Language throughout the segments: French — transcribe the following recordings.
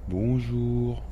Bonjour.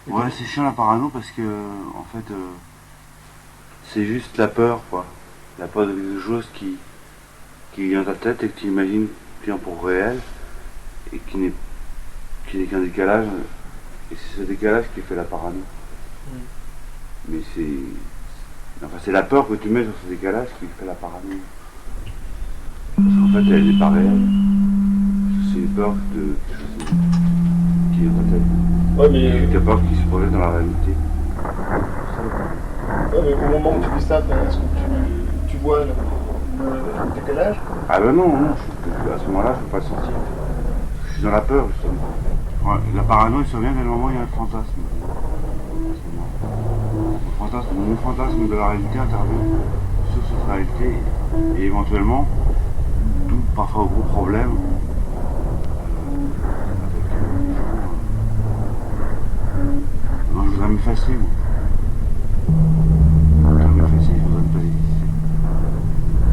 Ouais, c'est chiant la parano parce que, en fait, c'est juste la peur, quoi. La peur de quelque chose qui vient dans ta tête et que tu imagines qui vient pour réel et qui n'est qu'un décalage. Et c'est ce décalage qui fait la parano. Mais c'est la peur que tu mets sur ce décalage qui fait la parano. Parce qu'en fait, elle n'est pas réelle. C'est une peur qui est dans ta tête. Ouais, mais... C'est peur qui se projette dans la réalité. Ouais, mais au moment où tu fais ça, est-ce que tu vois le décalage? Ah ben non, à ce moment-là, je ne peux pas le sentir. Je suis dans la peur, justement. Ouais, la parano, il survient dès le moment où il y a un fantasme. Mon fantasme de la réalité intervient sur cette réalité et éventuellement, tout parfois gros problème non, je voudrais m'effacer, moi. Je voudrais m'effacer, je voudrais ne pas exister.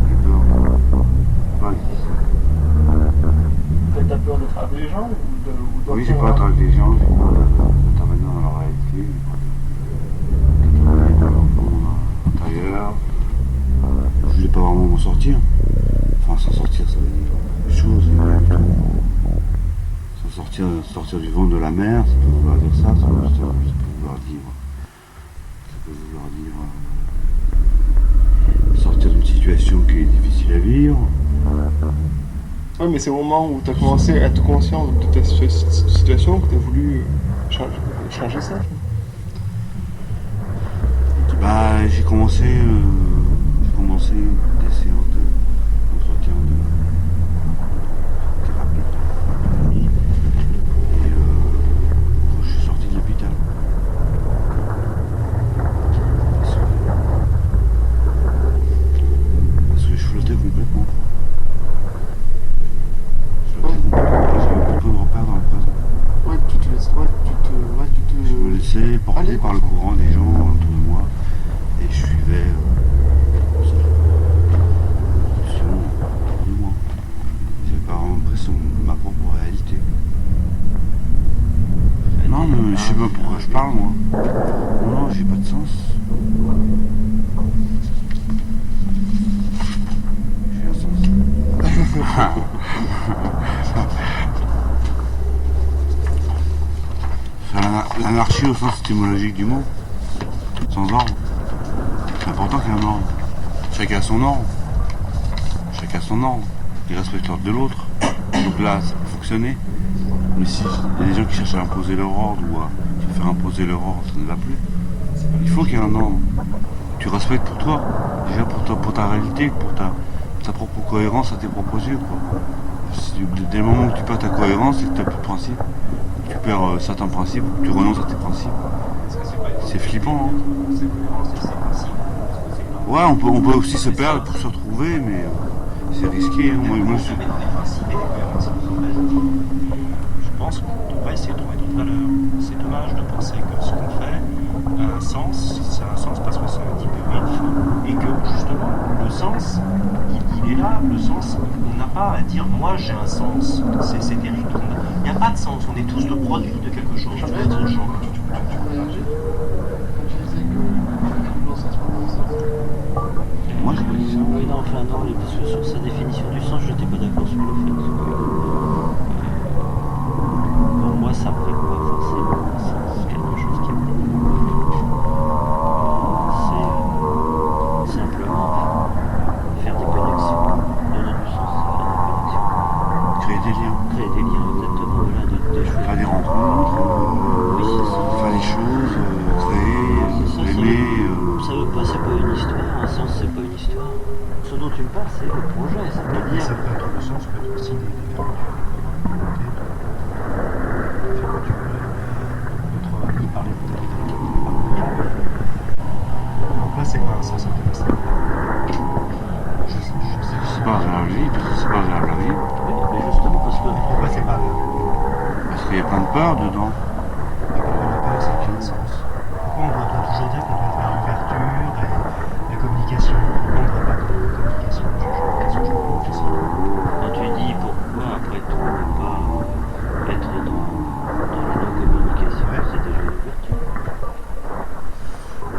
J'ai peur de ne pas exister. T'as peur d'être avec les gens ou Oui, j'ai peur d'être avec les gens, j'ai peur d'intervenir dans la réalité, d'intervenir dans leur monde intérieur. Je voulais pas vraiment m'en sortir. Enfin, s'en sortir, ça veut dire des choses, sortir du ventre de la mer, ça peut vouloir dire ça, ça peut vouloir dire sortir d'une situation qui est difficile à vivre. Ouais, mais c'est au moment où tu as commencé à être conscient de ta situation que tu as voulu changer ça. Bah, j'ai commencé des séances d'entretien de thérapie. Et quand je suis sorti de l'hôpital. Parce que je flottais complètement. J'ai eu beaucoup de repères dans le présent. Ouais, Je me laissais porter par le courant des gens autour de moi et je suivais de moi. J'avais pas l'impression de ma propre réalité. Non, mais je sais pas pourquoi je parle, moi. Non, j'ai pas de sens. J'ai un sens. L'anarchie au sens étymologique du mot, sans ordre. C'est important qu'il y ait un ordre. Chacun a son ordre. Chacun a son ordre. Il respecte l'ordre de l'autre. Donc là, ça peut fonctionner. Mais si il y a des gens qui cherchent à imposer leur ordre ou à faire imposer leur ordre, ça ne va plus. Il faut qu'il y ait un ordre. Tu respectes pour toi, déjà pour ta réalité, pour ta propre cohérence à tes propres yeux, quoi. Dès le moment où tu perds ta cohérence et que tu n'as plus de principe, tu perds certains principes, tu renonces à tes principes. C'est flippant, hein. Ouais, on peut aussi se perdre pour se retrouver, mais c'est risqué. Hein. Moi, Je pense qu'on devrait essayer de trouver d'autres valeurs. C'est dommage de penser que ce qu'on fait a un sens. C'est un sens parce que c'est un type vif. Et que justement, le sens, il est là. Le sens, on n'a pas à dire moi j'ai un sens. C'est terrible. Il n'y a pas de sens. On est tous le produit de quelque chose. Tu peux être Jean. Comme je disais, ça veut pas, c'est pas une histoire, un sens c'est pas une histoire. Ce dont tu me parles, c'est le projet, Mais c'est-à-dire. ça peut être le sens, peut être aussi des fermetures, une volonté de fermeture. Notre ami parlait peut-être de la capitale. Donc là, c'est pas un sens intéressant. Je sais. C'est pas agréable à vivre, parce que c'est pas agréable à vivre. Oui, mais justement parce que. Pourquoi c'est pas là? Parce qu'il y a plein de peur dedans. La peur, c'est quel sens? Pourquoi on doit toujours dire qu'on doit faire l'ouverture et la communication? Pourquoi on ne doit pas de communication? Qu'est-ce que je me pose aussi? Quand tu dis pourquoi après tout ne pas être dans la non-communication, Ouais. c'est déjà une ouverture.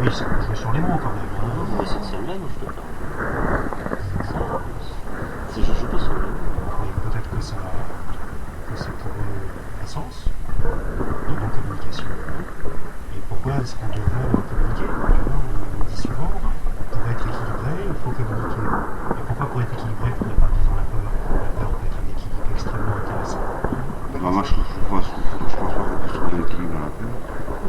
Oui, c'est pour jouer sur les mots quand même. Non, Hein. mais c'est de celle-là dont je te parle. Je joue pas sur le mot. Oui, peut-être que ça pourrait un sens de non-communication. Et pourquoi est-ce qu'on devrait communiquer? Tu vois, on dit souvent, pour être équilibré, il faut communiquer. Et pourquoi pour être équilibré, il ne faudrait pas vivre dans la peur? La peur peut être un équilibre extrêmement intéressant. Bah, moi, je pense pas qu'on puisse trouver l'équilibre dans la peur.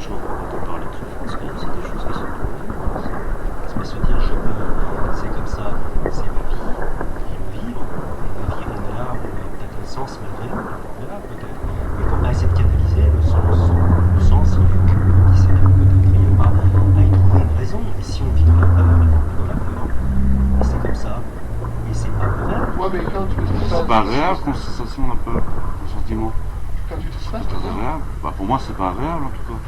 Je vois pas te parler de souffrance, quand même, c'est des choses qui sont trouvables. C'est pas se dire je meurs, c'est comme ça, c'est ma vie, il faut vivre. On va vivre, on est là, on a peut-être un sens malgré nous, on est là peut-être. Mais il faut pas essayer de canaliser le sens, il est que c'est que peut-être il n'y a pas à y trouver une raison. Et si on vit dans la peur, et qu'on vit dans la peur, et c'est comme ça, et c'est pas vrai. Ouais, mais quand tu te C'est pas agréable comme sensation, la peur, le sentiment. Quand tu te C'est stresses, pas agréable. Bah, pour moi, c'est pas agréable en tout cas.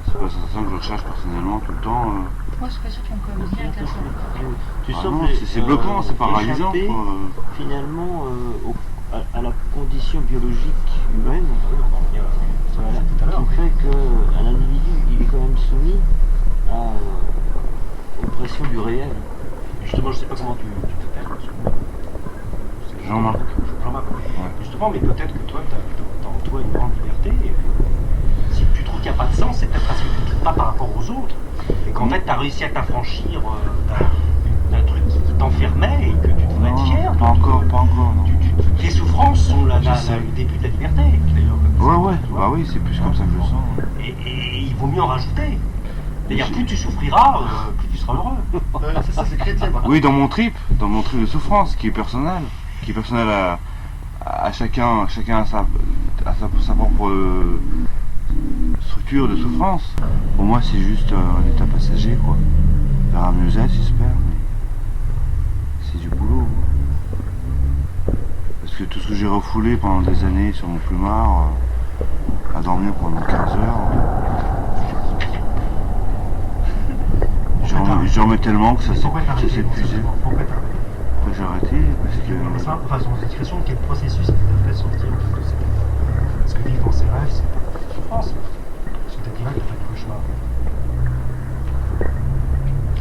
C'est pas une sensation que je recherche personnellement tout le temps. Moi, je suis pas sûre qu'on communique avec la chose. Tu Ah sens non, que, c'est bloquant, c'est paralysant. échapper, Quoi. finalement à la condition biologique humaine, voilà, qui fait qu'un individu il est quand même soumis aux pressions du réel. Justement, je ne sais pas comment tu t'appelles. Jean-Marc. Jean-Marc. Ouais. Justement, mais peut-être que toi, tu as en toi une grande liberté. Et si tu trouves qu'il n'y a pas de sens, c'est peut-être parce que tu ne vis pas par rapport aux autres. Et qu'en fait, tu as réussi à t'affranchir d'un truc qui t'enfermait et que tu devrais être fier. Pas encore, non. Tes souffrances sont Je sais. le début de la liberté, d'ailleurs. Ouais, bah oui, c'est plus comme ça que je le sens. Ouais. Et il vaut mieux en rajouter. D'ailleurs, plus tu souffriras, plus tu seras heureux. c'est ça, c'est chrétien. Oui, dans mon trip de souffrance, qui est personnel à chacun à sa propre structure de souffrance. Pour moi, c'est juste un état passager, quoi. Vers un mieux-être, j'espère, mais c'est du boulot. Parce que tout ce que j'ai refoulé pendant des années sur mon plumard, à dormir pendant 15 heures, j'en mets tellement que ça s'est épuisé. Pourquoi t'arrêter? Pourquoi j'ai arrêté? Parce que... Ça, enfin, son expression, quel processus qui t'a fait sortir de cet état? Parce que vivre dans ses rêves, c'est pas de la souffrance. C'est-à-dire que t'as le cauchemar.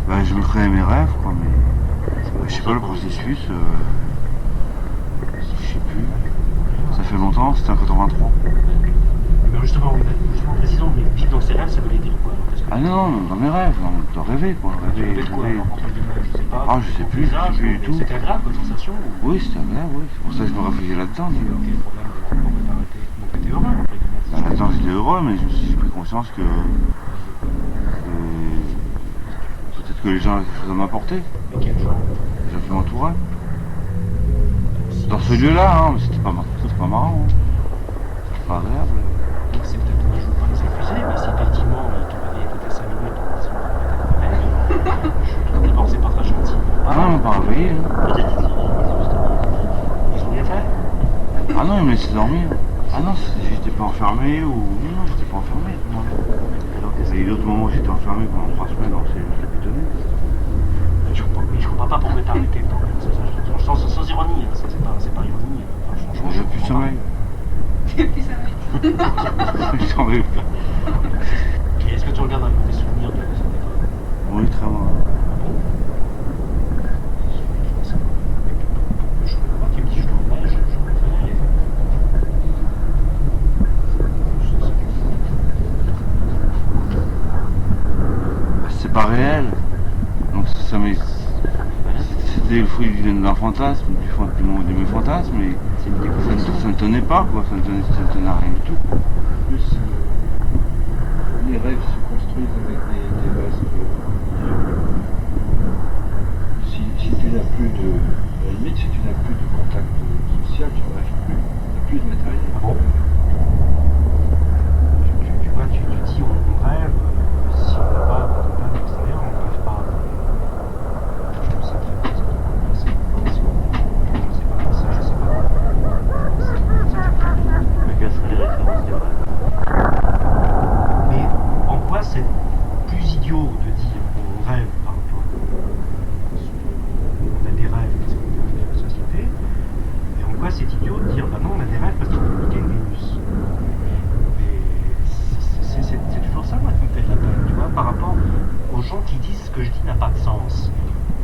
Bah, je me créais mes rêves, quoi, mais je sais pas, le processus, je sais plus. Ça fait longtemps, c'était en 83. Mais justement, précisons, mais vivre dans ses rêves, ça voulait dire quoi? Ah non, dans mes rêves, de rêver, quoi. Rêver. Je sais pas. Ah, je sais plus du tout. C'était agréable comme sensation? Oui, c'était agréable, oui. C'est pour ça que je me réfugiais là-dedans. Quel problème? Pourquoi t'arrêter? Donc t'étais heureux, entre guillemets. Bah, là-dedans, j'étais heureux, mais j'ai pris conscience que peut-être que les gens avaient quelque chose à m'apporter, Mais quel genre? les gens qui m'entouraient. Dans ce lieu-là, hein, mais c'était pas marrant. Hein. C'était pas agréable. Donc c'est peut-être un jour pas les accuser, mais si effectivement ils t'ont réveillé toutes les 5 minutes, donc ils ont peut-être d'abord c'est pas très gentil. Ah non, ils m'ont pas réveillé. Hein. Peut-être qu'ils ont justement. Ils ont bien fait. Ah non, ils me laissaient dormir. Ah non, j'étais pas enfermé ou... Non, j'étais pas enfermé. Non. Il y a eu d'autres moments où j'étais enfermé pendant 3 semaines dans ces bétonnées. Je comprends pas pourquoi t'as arrêté. Sans ironie, hein, c'est pas ironie. Franchement, J'ai plus de sommeil. Puis ça va. J'en ai plus. Et est-ce que tu regardes avec des souvenirs de cette époque? Oui, très mal. Ah bon? Je comprends pas, tu me dis je dormais, je rêvais. C'est pas réel. Donc ça m'est... C'était le fruit d'un fantasme, de mes fantasmes, mais ça ne tenait pas, quoi. Ça ne tenait à rien du tout. Plus les rêves se construisent avec des bases pas de sens.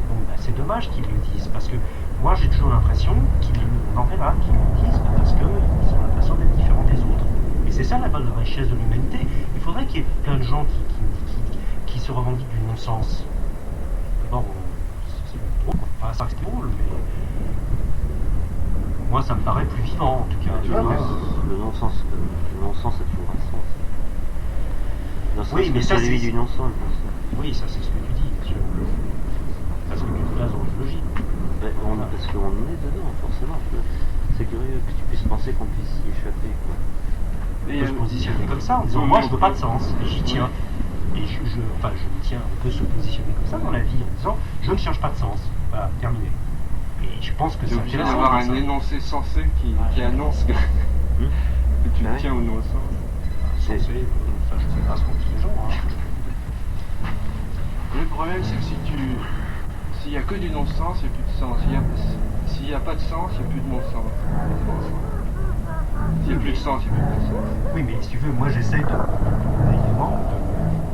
Bon, bah, c'est dommage qu'ils le disent, parce que moi j'ai toujours l'impression qu'ils le disent parce qu'ils ont l'impression d'être différents des autres. Et c'est ça la richesse de l'humanité. Il faudrait qu'il y ait plein de gens qui se revendiquent du non-sens. D'abord, c'est drôle, enfin, ça c'est drôle, mais moi ça me paraît plus vivant en tout cas. Le non-sens a toujours un sens. Le sens, Oui, mais ça, celui c'est- du non-sens. Oui, ça c'est ce que tu dis, bien sûr. Parce que tu te places dans une logique. Parce qu'on est dedans, forcément. C'est curieux que tu puisses penser qu'on puisse y échapper. Quoi. On peut se positionner comme ça en disant moi je veux pas de sens et j'y tiens. Et je me tiens, on peut se positionner comme ça dans la vie en disant je ne cherche pas de sens. Voilà, terminé. Et je pense que C'est c'est obligé intéressant. d'avoir comme un ça. énoncé sensé qui annonce que tu Ah ouais. tiens au non-sens. Sensé, je ne sais pas ce qu'on dit les gens. Hein. Le problème, c'est que s'il n'y a que du non-sens, il n'y a plus de sens. S'il n'y a pas de sens, il n'y a plus de non-sens. S'il n'y a plus de sens, il n'y a plus de non-sens. Oui, mais si tu veux, moi j'essaie évidemment de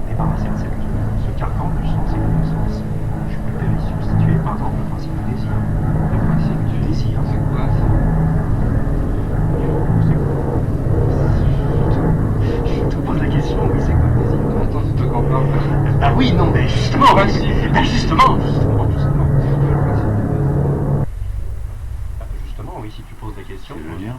me débarrasser de ce carcan du sens et du non-sens. Je préfère y substituer par exemple le principe du désir. Le principe du désir. C'est quoi ça? Je te pose la question, oui, c'est quoi le désir? Attends, c'est toi qui en parles. Ah oui, non, mais justement, Le principe. justement. Justement, oui, si tu poses la question. C'est le lien.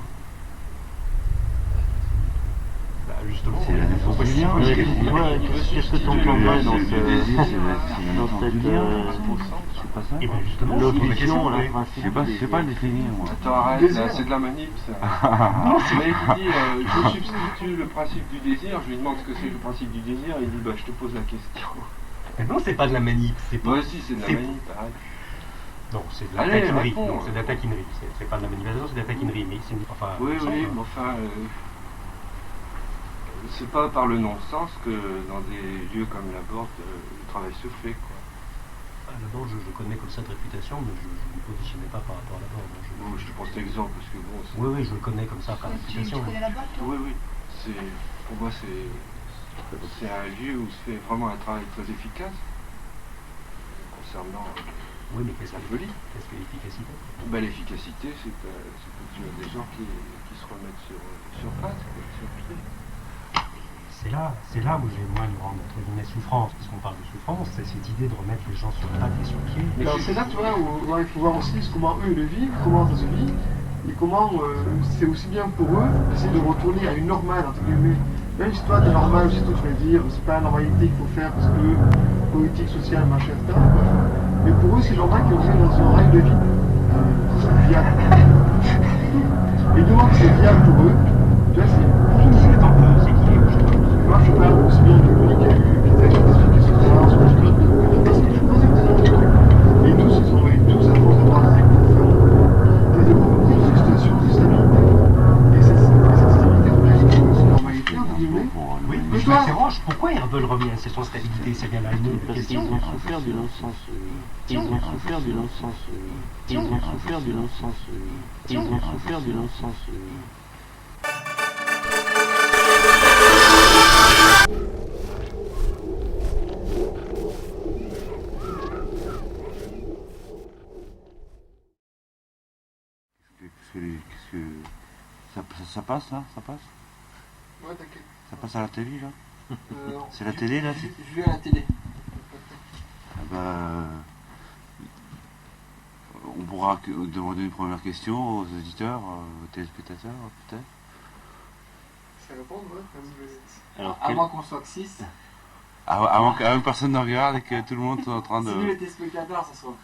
Bah, justement, C'est la naissance pourquoi du tu lien. poses la Ouais, question qu'est-ce que t'entends Le pas dans désir, c'est dans la naissance cette du lien. c'est pas ça? Et bien justement, je pose la question, L'obligation, oui. le principe. Je sais pas le définir, moi. Attends, arrête, là, c'est de la manip, ça. Non, c'est le mec qui dit je substitue le principe du désir, je lui demande ce que c'est le principe du désir, il dit bah je te pose la question. Mais non, c'est pas de la manip, c'est pas. Moi aussi, c'est de la C'est- manip, arrête. Non, c'est de la Allez, taquinerie. réponds. Non, c'est de la taquinerie. C'est pas de la manipulation, c'est de la taquinerie. Mais c'est enfin. Oui, il me oui, semble. mais enfin, c'est pas par le non-sens que dans des lieux comme la Borde, le travail se fait, quoi. Ah, D'abord, je connais comme ça de réputation, mais je ne me positionnais pas par rapport à la Borde. Bon, je te prends cet exemple parce que bon, c'est... Oui, oui, je le connais comme ça par Tu réputation. connais la boîte, toi? Oui, oui, pour moi, c'est un lieu où se fait vraiment un travail très efficace concernant Oui, mais qu'est-ce la que folie. l'efficacité? Ben, l'efficacité, c'est que tu as des gens qui se remettent sur pattes, quoi, sur pied. C'est là où j'ai moi une grande entre guillemets souffrance, puisqu'on parle de souffrance, c'est cette idée de remettre les gens sur pattes et sur pied. Mais Alors, c'est là, tu vois, où il faut voir aussi comment eux le vivent, comment ça se vit, et comment c'est aussi bien pour eux d'essayer de retourner à une normale, entre guillemets. Même si toi, t'es normal, aussi toi, tu vas dire, c'est pas la normalité qu'il faut faire parce que politique, sociale, machin, etc. quoi. Mais pour eux, c'est normal qu'ils reviennent dans un règle de vie. C'est viable. Et du moment que c'est viable pour eux, tu vois, C'est un peu, c'est qu'il est moi, je parle aussi bien du public qu'il y a eu, qui t'a expliqué ce soir, ce que je dois te parce que je pense que et tous, ils sont tous à force d'avoir des une situation de stabilité. Et cette stabilité de la normalité, entre guillemets. Oui, Mais mais je toi- m'interroge, pourquoi ils veulent revenir à cette stabilité? C'est bien là une Parce question. qu'ils ont souffert du non-sens. Ils ont souffert du non-sens. Ils ont souffert du non-sens. Ils ont souffert du non-sens. Qu'est-ce que ça passe là? Ça passe? Ouais, t'inquiète. Ça passe à la télé là? Non. C'est la télé là? Je vais à la télé. Ah bah, on pourra demander une première question aux auditeurs, aux téléspectateurs peut-être. Ça répond, ouais, Alors, Avant qu'on soit que 6, Avant que personne ne regarde et que tout le monde soit en train de... si nous les téléspectateurs, ça soit.